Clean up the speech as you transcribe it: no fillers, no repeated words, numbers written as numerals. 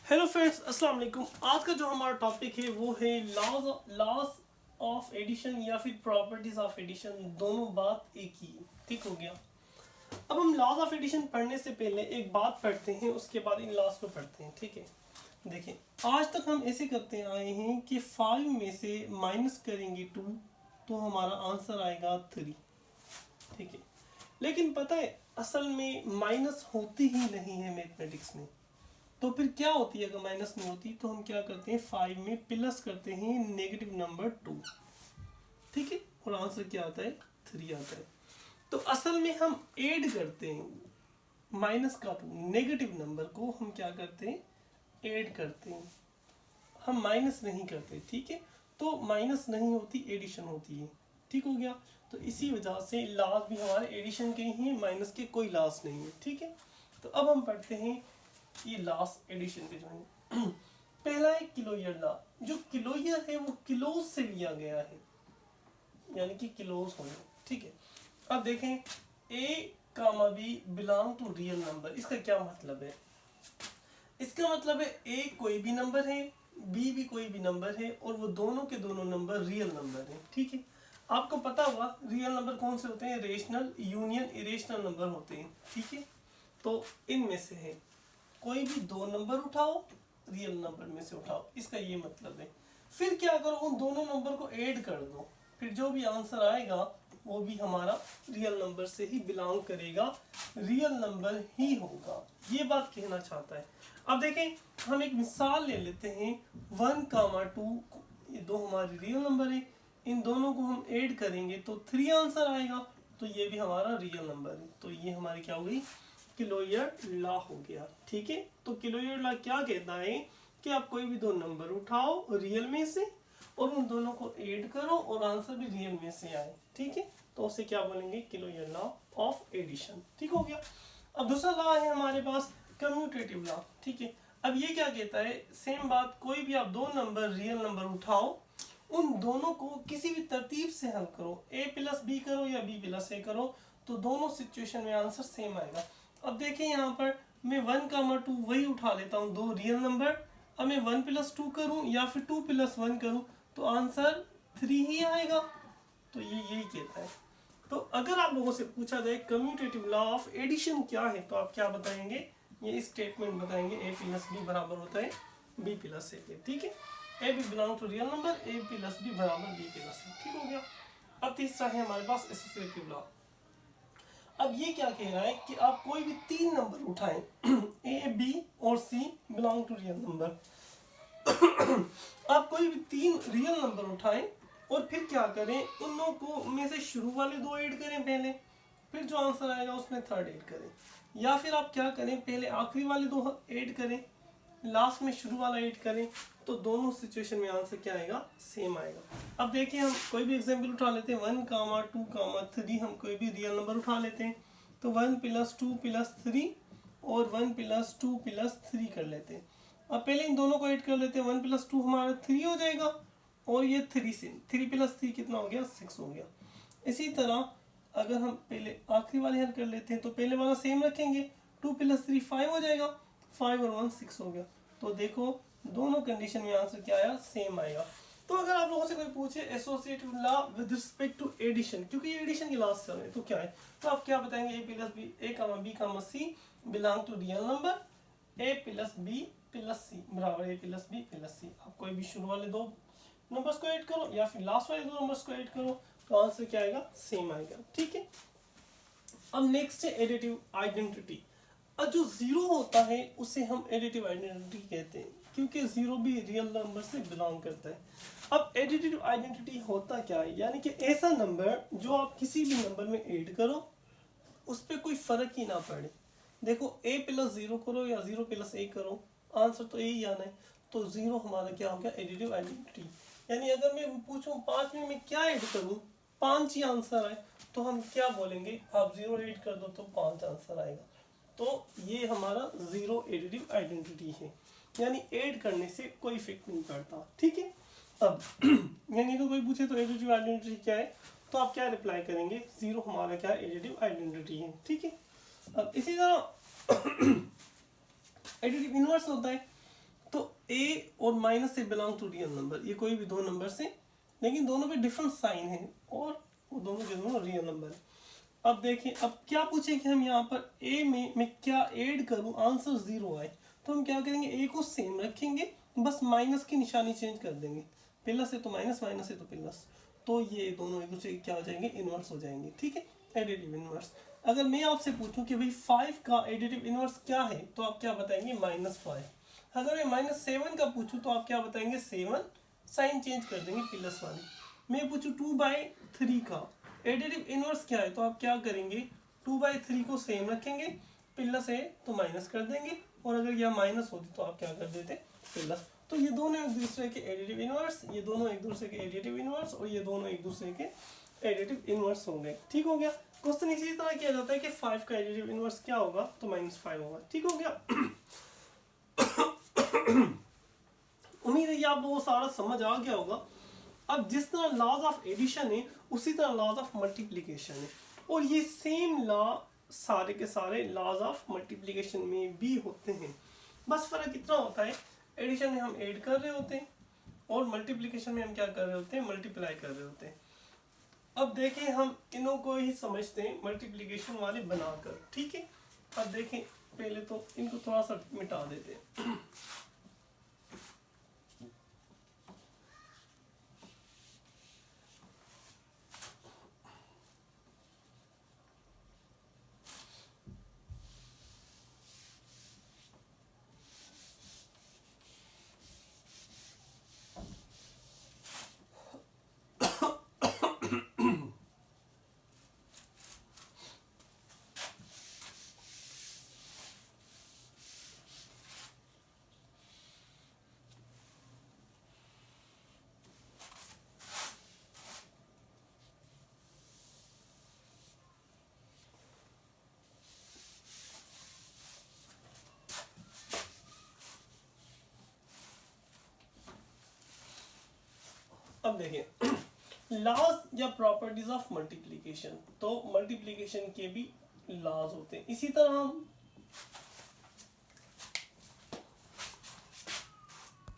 Hello friends, अस्सलाम वालेकुम। आज का जो हमारा टॉपिक है वो है लॉज ऑफ एडिशन या फिर प्रॉपर्टीज ऑफ एडिशन। दोनों बात एक ही है, ठीक हो गया। अब हम लॉज ऑफ एडिशन पढ़ने से पहले एक बात पढ़ते हैं, उसके बाद इन लॉज को पढ़ते हैं, ठीक है। देखिए, आज तक हम ऐसे करते आए हैं कि 5 में से माइनस करेंगे 2 तो हमारा आंसर आएगा 3, ठीक है। लेकिन पता है असल में माइनस होती ही नहीं है मैथमेटिक्स में। तो फिर क्या होती है अगर माइनस नहीं होती, तो हम क्या करते हैं 5 में प्लस करते हैं नेगेटिव नंबर 2, ठीक है। और आंसर क्या आता है 3 आता है। तो असल में हम ऐड करते हैं माइनस का नेगेटिव नंबर को, हम क्या करते हैं ऐड करते हैं, हम माइनस नहीं करते, ठीक है। तो माइनस नहीं होती, एडिशन होती है, ठीक हो गया। तो इसी वजह से लास्ट भी हमारे एडिशन के ही हैं, माइनस के कोई लास्ट नहीं है, ठीक है। तो अब हम पढ़ते हैं ये लास्ट एडिशन के जो है। पहला है किलोयर लॉ। जो किलोयर है वो किलोज से लिया गया है, यानी कि किलोज होने, ठीक है। अब देखें A comma B belong to real number. इसका क्या मतलब है? इसका मतलब है ए कोई भी नंबर है, बी भी कोई भी नंबर है, और वो दोनों के दोनों नंबर रियल नंबर है, ठीक है। आपको पता होगा रियल नंबर कौन से होते हैं? रेशनल, यूनियन, इरेशनल नंबर होते हैं, ठीक है। तो इनमें से है कोई भी दो नंबर उठाओ, रियल नंबर में से उठाओ, इसका ये मतलब है। फिर क्या करो, उन दोनों नंबर को ऐड कर दो, फिर जो भी आंसर आएगा वो भी हमारा रियल नंबर से ही बिलोंग करेगा, रियल नंबर ही होगा, ये बात कहना चाहता है। अब देखें हम एक मिसाल ले लेते हैं 1, 2, ये दो हमारे रियल नंबर है, इन दोनों को हम ऐड करेंगे तो 3 आंसर आएगा, तो ये भी हमारा रियल नंबर है। तो ये हमारी क्या हो गई? किलोयर लॉ हो गया, ठीक है। तो किलोयर लॉ क्या कहता है कि आप कोई भी दो नंबर उठाओ रियल में से और उन दोनों को ऐड करो और आंसर भी रियल में से आए, ठीक है। तो उसे क्या बोलेंगे? किलोयर लॉ ऑफ एडिशन, ठीक हो गया। अब दूसरा लॉ है हमारे पास कम्यूटेटिव लॉ, ठीक है। अब ये क्या कहता है? सेम बात, कोई भी आप दो नंबर रियल नंबर उठाओ, उन दोनों को किसी भी तरतीब से हल करो, a प्लस बी करो या b प्लस a करो, तो दोनों सिचुएशन में आंसर सेम आएगा। अब देखें यहाँ पर मैं 1, 2 वही उठा लेता हूँ, दो रियल नंबर। अब मैं 1 + 2 करूँ या फिर 2 + 1 करूँ तो आंसर 3 ही आएगा। तो ये यही कहता है। तो अगर आप लोगों से पूछा जाए कम्यूटेटिव लॉ ऑफ एडिशन क्या है, तो आप क्या बताएंगे? ये स्टेटमेंट बताएंगे a + b बराबर होता है b + a, ठीक है। A b belong to real number, a + b बराबर b + a, ठीक हो गया। अब तीसरा है हमारे पास एसोसिएटिव लॉ। अब ये क्या कह रहा है कि आप कोई भी 3 नंबर उठाएं, ए बी और सी बिलोंग टू रियल नंबर। आप कोई भी 3 रियल नंबर उठाएं और फिर क्या करें, उन लोगों को में से शुरू वाले दो ऐड करें पहले, फिर जो आंसर आएगा उसमें थर्ड ऐड करें, या फिर आप क्या करें, पहले आखिरी वाले दो ऐड करें, लास्ट में शुरू वाला ऐड करें, तो दोनों सिचुएशन में आंसर क्या आएगा? सेम आएगा। अब देखिए हम कोई भी एग्जांपल उठा लेते हैं 1, 2, 3, हम कोई भी रियल नंबर उठा लेते हैं, तो 1 + 2 + 3 और 1 + 2 + 3 कर लेते हैं। अब पहले इन दोनों को ऐड कर लेते हैं, 1 + 2 हमारा 3 हो जाएगा, और ये 3 से 3 + 3 कितना हो गया? 6 हो गया। इसी तरह अगर हम पहले आखिरी वाले हल कर लेते हैं तो पहले वाला सेम रखेंगे, 2 + 3 5 हो जाएगा, 5 और 1 6 हो गया। तो देखो दोनों कंडीशन में आंसर क्या आया? सेम आएगा। तो अगर आप लोगों से कोई पूछे associative law with respect to addition, क्योंकि ये एडिशन के लास्ट चल रहे हैं, तो क्या है? तो आप क्या बताएंगे? a + b, a, b, c belong to real number, a + b + c बराबर a + b + c। आप कोई भी शुरू वाले दो नंबर्स को ऐड करो या फिर लास्ट वाले दो नंबर्स को ऐड करो, तो आंसर क्या आएगा? सेम आएगा, ठीक है। अब नेक्स्ट है एडिटिव आइडेंटिटी। अब जो जीरो होता है उसे हम एडिटिव आइडेंटिटी कहते हैं, क्योंकि जीरो भी रियल नंबर से बिलोंग करता है। अब एडिटिव आइडेंटिटी होता क्या है? यानी कि ऐसा नंबर जो आप किसी भी नंबर में ऐड करो उस पर कोई फर्क ही ना पड़े। देखो a + 0 करो या 0 + a करो, आंसर तो यही आना है। तो जीरो हमारा क्या हो गया? Additive identity. यानी अगर मैं पूछूं 5 में मैं क्या ऐड करूं, 5 ही आंसर आए, तो हम क्या बोलेंगे? आप 0 ऐड कर दो तो 5 आंसर आएगा। तो ये हमारा जीरो एडिटिव आइडेंटिटी है, यानी ऐड करने से कोई इफेक्ट नहीं पड़ता, ठीक है। अब यानी तो कोई पूछे तो एडिटिव आइडेंटिटी क्या है, तो आप क्या रिप्लाई करेंगे? जीरो हमारा क्या एडिटिव आइडेंटिटी है, ठीक है। अब इसी तरह एडिटिव इनवर्स होता है। ए और माइनस से बिलोंग टू रियल नंबर, ये कोई भी दो नंबर से, लेकिन दोनों पे डिफरेंट साइन है और वो दोनों के दोनों रियल नंबर है। अब देखिए, अब क्या पूछे कि हम यहाँ पर ए में मैं क्या ऐड करूँ, आंसर 0 आए, तो हम क्या करेंगे, ए को सेम रखेंगे, बस माइनस की निशानी चेंज कर देंगे, प्लस है तो माइनस, माइनस है तो प्लस, तो ये दोनों एक दूसरे क्या हो जाएंगे, इनवर्स हो जाएंगे। ठीक है, एडिटिव इनवर्स। अगर मैं आपसे पूछूं कि भाई 5 का एडिटिव इनवर्स क्या है, तो आप क्या बताएंगे, -5। अगर मैं -7 का पूछूं तो आप क्या बताएंगे, 7, साइन चेंज कर देंगे, +1। मैं पूछूं 2/3 का एडिटिव इनवर्स क्या है, तो आप क्या करेंगे, 2/3 को सेम रखेंगे, प्लस है तो माइनस कर देंगे, और अगर यह माइनस होती तो आप क्या कर देते, प्लस। तो ये दोनों एक दूसरे के एडिटिव इनवर्स, ये दोनों एक दूसरे के एडिटिव इनवर्स, और ये दोनों एक दूसरे के एडिटिव इनवर्स होंगे। ठीक हो गया। क्वेश्चन इसी तरह किया जाता है कि 5 का एडिटिव इनवर्स क्या होगा, तो -5 होगा। ठीक हो गया। उम्मीद है कि आप लोगों को सारा समझ आ गया होगा। अब जिस तरह लॉज ऑफ एडिशन है, उसी तरह लॉज ऑफ मल्टीप्लिकेशन है, और ये सेम लॉ सारे के सारे लॉज ऑफ मल्टीप्लिकेशन में भी होते हैं। बस फर्क इतना होता है, एडिशन में हम ऐड कर रहे होते हैं और मल्टीप्लिकेशन में हम क्या कर रहे होते हैं, मल्टीप्लाई कर रहे होते हैं। अब देखें, हम इन्हों को ही समझते हैं मल्टीप्लिकेशन वाले बनाकर। ठीक है, अब देखें, पहले तो इनको थोड़ा सा मिटा देते हैं। अब देखें, लॉज या प्रॉपर्टीज ऑफ मल्टीप्लिकेशन, तो मल्टीप्लिकेशन के भी लॉज होते हैं। इसी तरह हम